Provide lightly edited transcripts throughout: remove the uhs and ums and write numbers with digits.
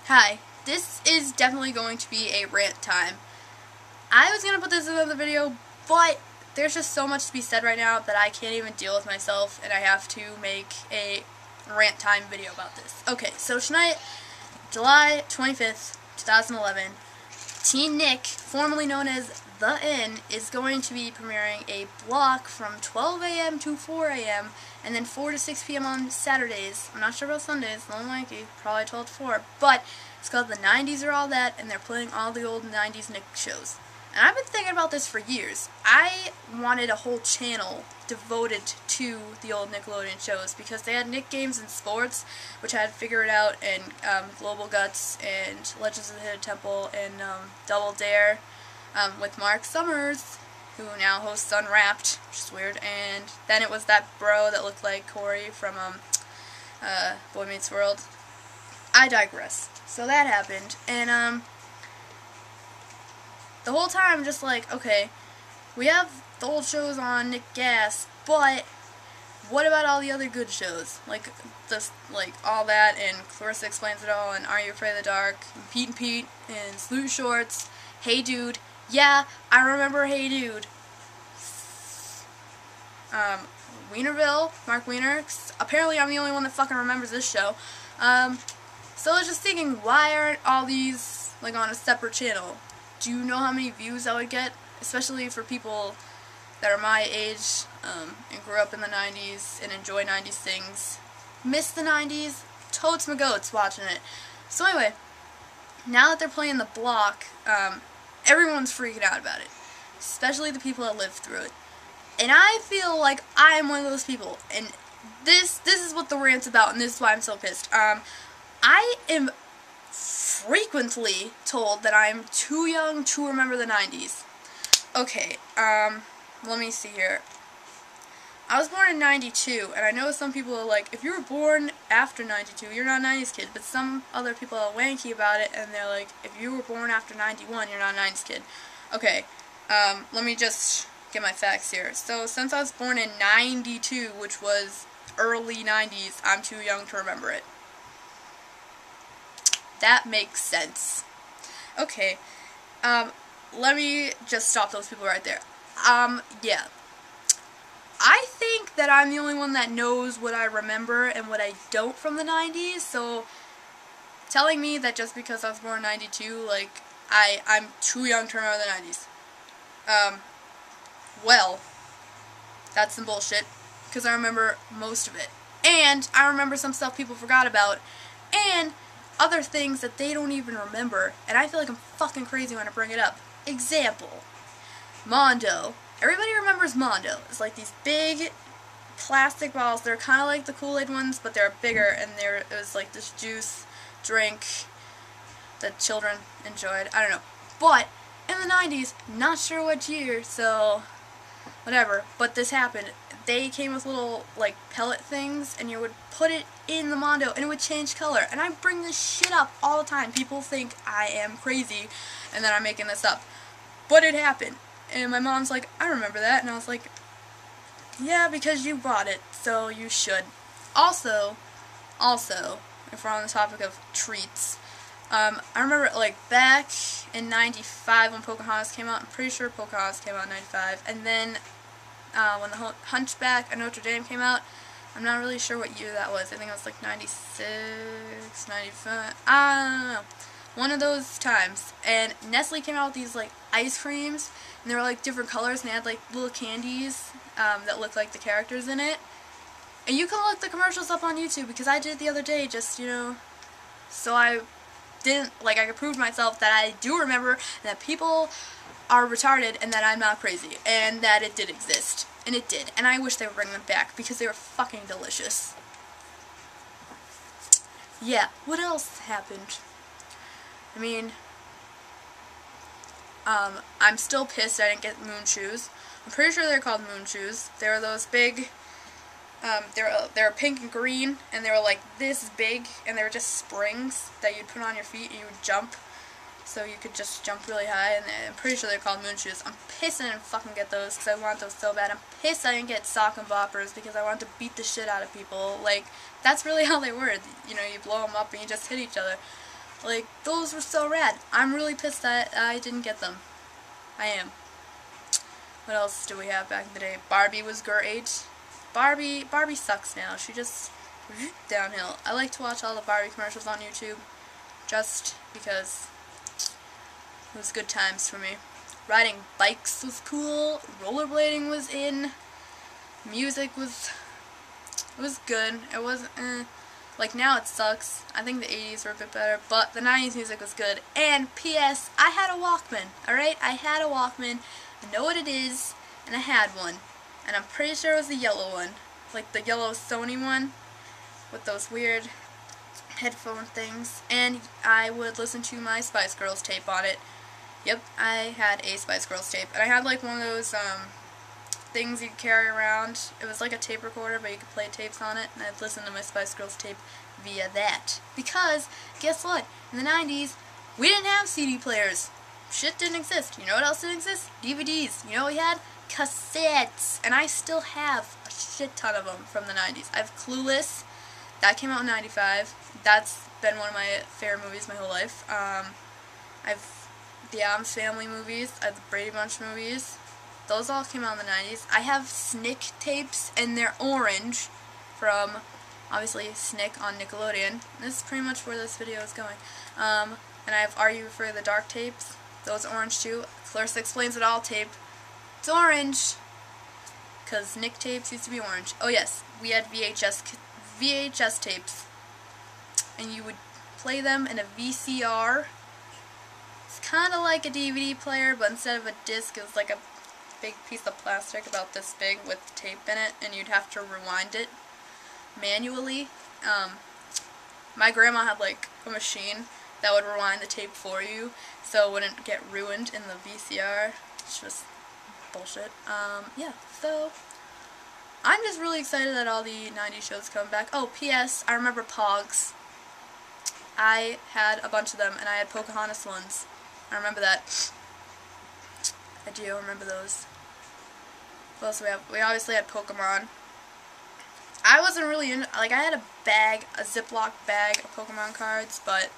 Hi, this is definitely going to be a rant time. I was going to put this in another video, but there's just so much to be said right now that I can't even deal with myself, and I have to make a rant time video about this. Okay, so tonight, July 25th, 2011, Teen Nick, formerly known as The Inn, is going to be premiering a block from 12 a.m. to 4 a.m. and then 4 to 6 p.m. on Saturdays. I'm not sure about Sundays, no likey, probably 12 to 4, but it's called the 90's or all that, and they're playing all the old 90's Nick shows. And I've been thinking about this for years. I wanted a whole channel devoted to the old Nickelodeon shows because they had Nick Games and Sports, which I had figured out, and Global Guts, and Legends of the Hidden Temple, and Double Dare, with Mark Summers, who now hosts Unwrapped, which is weird, and then it was that bro that looked like Corey from Boy Meets World. I digress. So that happened, and the whole time I'm just like, okay, we have the old shows on Nick Gas, but what about all the other good shows? Like this, like all that, and Clarissa Explains It All, and Are You Afraid of the Dark, and Pete, and Sloot Shorts, Hey Dude. Yeah, I remember Hey Dude. Wienerville, Mark Wiener. Apparently I'm the only one that fucking remembers this show. So I was just thinking, why aren't all these like on a separate channel? Do you know how many views I would get? Especially for people that are my age, and grew up in the 90's and enjoy 90's things. Miss the 90's? Totes my goats watching it. So anyway, now that they're playing the block, everyone's freaking out about it. Especially the people that lived through it. And I feel like I'm one of those people. And this is what the rant's about, and this is why I'm so pissed. I am frequently told that I'm too young to remember the 90's. Okay, let me see here. I was born in 92, and I know some people are like, if you were born after 92, you're not a 90's kid, but some other people are wanky about it, and they're like, if you were born after 91, you're not a 90's kid. Okay, let me just get my facts here. So, since I was born in 92, which was early 90's, I'm too young to remember it. That makes sense. Okay, let me just stop those people right there. Yeah. I think that I'm the only one that knows what I remember and what I don't from the 90's, so telling me that just because I was born in 92, like, I'm too young to remember the 90's. Well, that's some bullshit, because I remember most of it. And I remember some stuff people forgot about, and other things that they don't even remember, and I feel like I'm fucking crazy when I bring it up. Example, Mondo. Everybody remembers Mondo. It's like these big plastic balls. They're kind of like the Kool-Aid ones, but they're bigger, and it was like this juice drink that children enjoyed. I don't know. But in the 90's, not sure what year, so whatever, but this happened. They came with little, like, pellet things, and you would put it in the Mondo, and it would change color. And I bring this shit up all the time. People think I am crazy, and that I'm making this up. But it happened. And my mom's like, I remember that. And I was like, yeah, because you bought it, so you should. Also, if we're on the topic of treats, I remember, like, back in 95 when Pocahontas came out. I'm pretty sure Pocahontas came out in 95. And then when the Hunchback of Notre Dame came out, I'm not really sure what year that was. I think it was like 96, 95, I don't know. One of those times. And Nestle came out with these like ice creams, and they were like different colors, and they had like little candies that looked like the characters in it. And you can look the commercials up on YouTube, because I did it the other day, just, you know, so I could prove to myself that I do remember, and that people are retarded, and that I'm not crazy, and that it did exist. And it did. And I wish they would bring them back, because they were fucking delicious. Yeah, what else happened? I mean, I'm still pissed I didn't get moon shoes. I'm pretty sure they're called moon shoes. They were those big, they were pink and green, and they were like this big, and they were just springs that you'd put on your feet, and you would jump. So you could just jump really high, and I'm pretty sure they're called moon shoes. I'm pissed I didn't fucking get those, because I want those so bad. I'm pissed I didn't get sock and boppers, because I wanted to beat the shit out of people. Like, that's really how they were. You know, you blow them up and you just hit each other. Like, those were so rad. I'm really pissed that I didn't get them. I am. What else do we have back in the day? Barbie was great. Barbie sucks now. She just downhill. I like to watch all the Barbie commercials on YouTube just because it was good times for me. Riding bikes was cool. Rollerblading was in. Music was good. It wasn't like now it sucks. I think the 80s were a bit better, but the 90s music was good. And P.S. I had a Walkman. Alright? I had a Walkman. I know what it is, and I had one. And I'm pretty sure it was the yellow one. Like the yellow Sony one with those weird headphone things. And I would listen to my Spice Girls tape on it. Yep, I had a Spice Girls tape. And I had like one of those things you carry around. It was like a tape recorder, but you could play tapes on it. And I'd listen to my Spice Girls tape via that. Because, guess what? In the 90s, we didn't have CD players. Shit didn't exist. You know what else didn't exist? DVDs. You know what we had? Cassettes. And I still have a shit ton of them from the 90s. I have Clueless. That came out in 95. That's been one of my favorite movies my whole life. I've the Addams Family movies. I have the Brady Bunch movies. Those all came out in the 90s. I have Snick tapes, and they're orange from, obviously, Snick on Nickelodeon. This is pretty much where this video is going. And I have Are You for the Dark tapes. Those are orange too. Clarissa Explains It All tape. It's orange. Because Nick tapes used to be orange. Oh yes, we had VHS tapes. And you would play them in a VCR. It's kind of like a DVD player, but instead of a disc, it was like a big piece of plastic about this big with tape in it, and you'd have to rewind it manually. My grandma had like a machine that would rewind the tape for you so it wouldn't get ruined in the VCR. It's just bullshit. Yeah, so I'm just really excited that all the 90s shows come back. Oh, P.S. I remember Pogs. I had a bunch of them, and I had Pocahontas ones. I remember that. I do remember those. What else do we have? We obviously had Pokemon. I wasn't really into, like, I had a bag, a Ziploc bag of Pokemon cards, but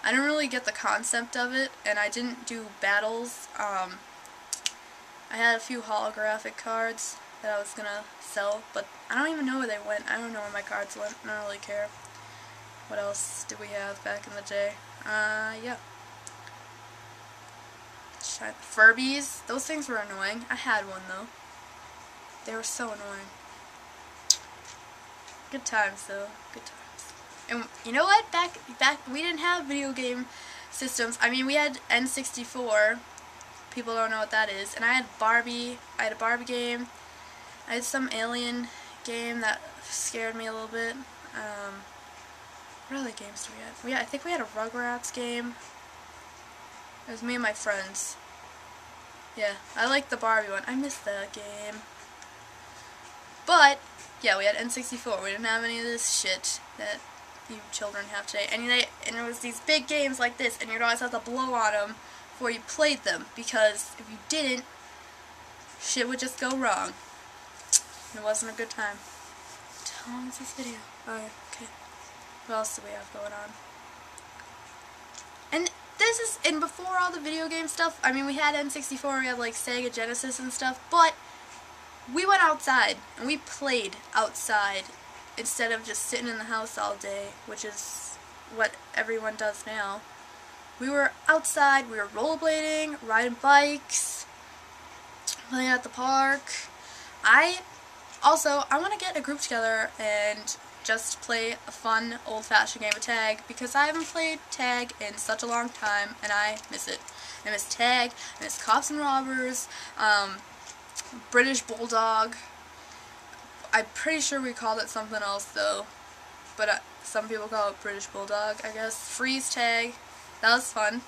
I didn't really get the concept of it, and I didn't do battles. I had a few holographic cards that I was gonna sell, but I don't even know where they went. I don't know where my cards went. I don't really care. What else did we have back in the day? Yeah. Furbies. Those things were annoying. I had one though. They were so annoying. Good times though. Good times. And you know what? Back we didn't have video game systems. I mean, we had N64. People don't know what that is. And I had Barbie. I had a Barbie game. I had some alien game that scared me a little bit. What other games do we have? I think we had a Rugrats game. It was me and my friends. Yeah, I like the Barbie one. I missed that game. But, yeah, we had N64. We didn't have any of this shit that you children have today. And it was these big games like this, and you'd always have to blow on them before you played them, because if you didn't, shit would just go wrong. It wasn't a good time. How long is this video? Oh, okay. What else do we have going on? And this is, and before all the video game stuff, I mean, we had N64, we had like Sega Genesis and stuff, but we went outside, and we played outside instead of just sitting in the house all day, which is what everyone does now. We were outside, we were rollerblading, riding bikes, playing at the park. I want to get a group together and just play a fun, old-fashioned game of tag, because I haven't played tag in such a long time, and I miss it. I miss tag, I miss cops and robbers, British Bulldog. I'm pretty sure we called it something else, though, but some people call it British Bulldog, I guess. Freeze tag, that was fun.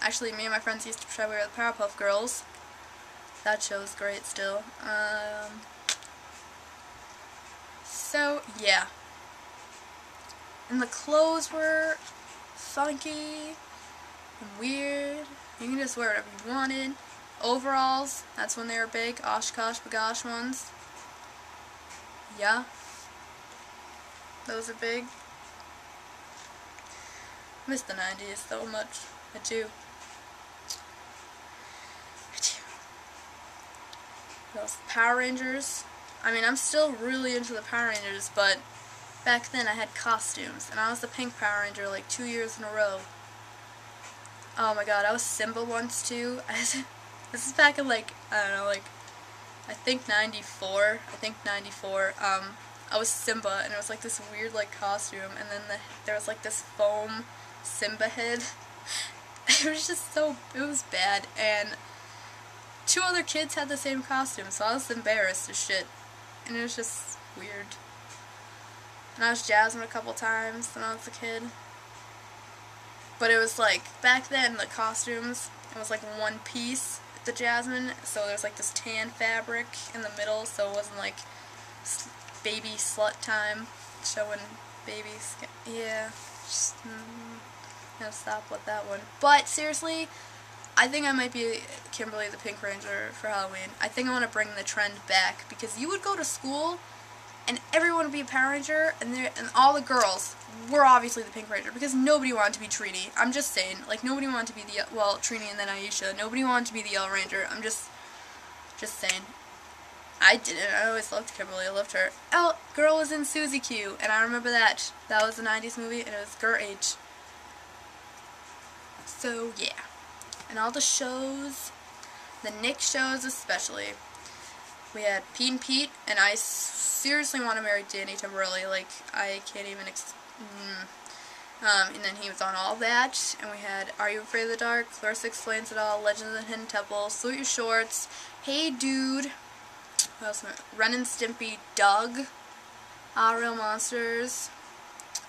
Actually, me and my friends used to pretend we were the Powerpuff Girls. That show's great still. So, yeah. And the clothes were funky and weird. You can just wear whatever you wanted. Overalls, that's when they were big. Oshkosh bagosh ones. Yeah. Those are big. I miss the 90s so much. I do. Those Power Rangers. I mean, I'm still really into the Power Rangers, but back then I had costumes, and I was the pink Power Ranger like 2 years in a row. Oh my god, I was Simba once too. This is back in like, I don't know, like, I think 94. I was Simba, and it was like this weird like costume, and then there was like this foam Simba head. It was just so, it was bad, and 2 other kids had the same costume, so I was embarrassed as shit, and it was just weird. And I was Jasmine a couple times when I was a kid. But it was like, back then, the costumes, it was like one piece, the Jasmine, so there was like this tan fabric in the middle, so it wasn't like baby slut time, showing baby skin. Yeah, just, gotta stop with that one. But seriously, I think I might be Kimberly the Pink Ranger for Halloween. I think I want to bring the trend back, because you would go to school and everyone would be a Power Ranger, and all the girls were obviously the Pink Ranger, because nobody wanted to be Trini. I'm just saying, like, nobody wanted to be the, well, Trini and then Aisha, nobody wanted to be the Yellow Ranger. I'm just saying. I didn't. I always loved Kimberly. I loved her. Oh, girl was in Suzy Q, and I remember that. That was a 90s movie, and it was great. So, yeah. And all the shows, the Nick shows especially. We had Pete and Pete, and I seriously want to marry Danny Timberlake. Like, I can't even and then he was on all that, and we had Are You Afraid of the Dark, Clarissa Explains It All, Legend of the Hidden Temple, Salute Your Shorts, Hey Dude, what else? Ren and Stimpy, Doug, Real Monsters.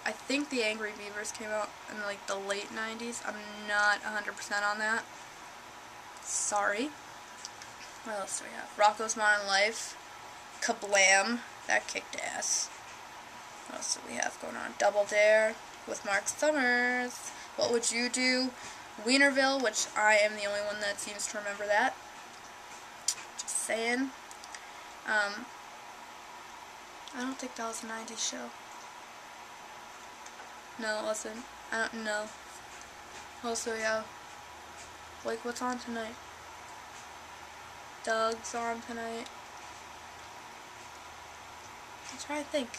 I think the Angry Beavers came out in like the late 90s. I'm not 100% on that. Sorry. What else do we have? Rocko's Modern Life, Kablam, that kicked ass. What else do we have going on? Double Dare with Mark Summers. What Would You Do? Wienerville, which I am the only one that seems to remember that. Just saying. I don't think that was a 90s show. No, it wasn't. I don't know. Also, yeah. Like, what's on tonight? Doug's on tonight. I'm trying to think.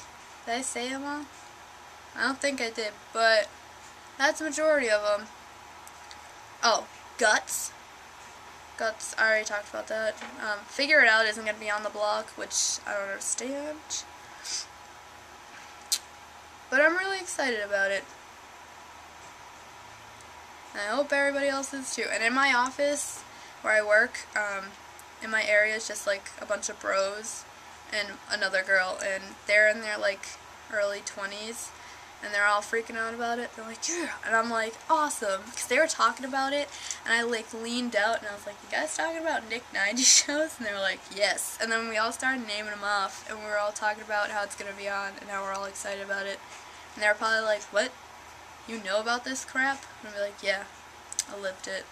Did I say them all? I don't think I did, but that's the majority of them. Oh, Guts. Guts, I already talked about that. Figure It Out isn't going to be on the block, which I don't understand. But I'm really excited about it. And I hope everybody else is too. And in my office, where I work, in my area is just like a bunch of bros and another girl, and they're in their like early 20s, and they're all freaking out about it. They're like, yeah, and I'm like, awesome, because they were talking about it, and I like leaned out and I was like, you guys talking about Nick 90s shows? And they were like, yes. And then we all started naming them off, and we were all talking about how it's gonna be on and how we're all excited about it, and they were probably like, what, you know about this crap? And I'd be like, yeah, I lived it.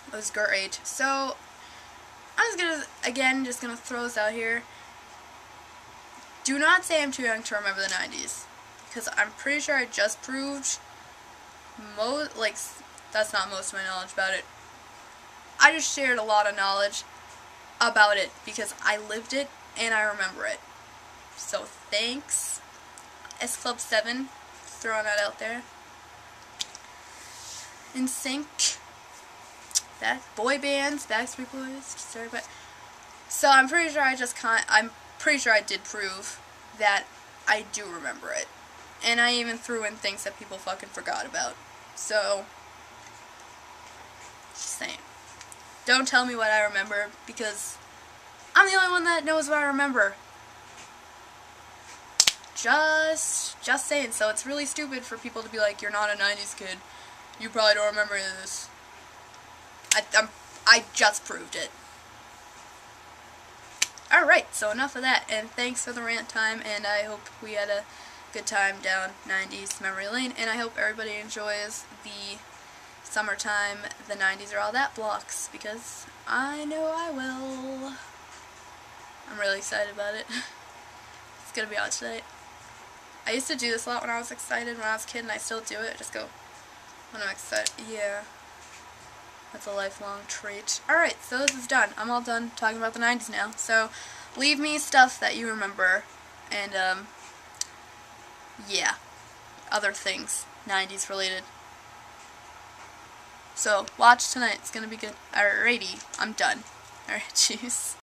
It was great. So I'm just gonna throw this out here. Do not say I'm too young to remember the 90s, because I'm pretty sure I just proved that's not most of my knowledge about it. I just shared a lot of knowledge about it because I lived it and I remember it. So thanks, S Club 7, throwing that out there. NSYNC. Boy bands, Backstreet Boys, sorry, but so I'm pretty sure I did prove that I do remember it, and I even threw in things that people fucking forgot about. So, just saying, don't tell me what I remember, because I'm the only one that knows what I remember. Just saying. So it's really stupid for people to be like, you're not a 90s kid, you probably don't remember any of this. I just proved it. Alright, so enough of that, and thanks for the rant time, and I hope we had a good time down 90s memory lane, and I hope everybody enjoys the summertime, the 90s, or all that blocks, because I know I will. I'm really excited about it. It's gonna be out tonight. I used to do this a lot when I was excited when I was a kid, and I still do it. I just go, when I'm excited. Yeah. That's a lifelong trait. Alright, so this is done. I'm all done talking about the 90s now. So, leave me stuff that you remember. And, yeah. Other things. 90s related. So, watch tonight. It's gonna be good. Alrighty. I'm done. Alright, cheers.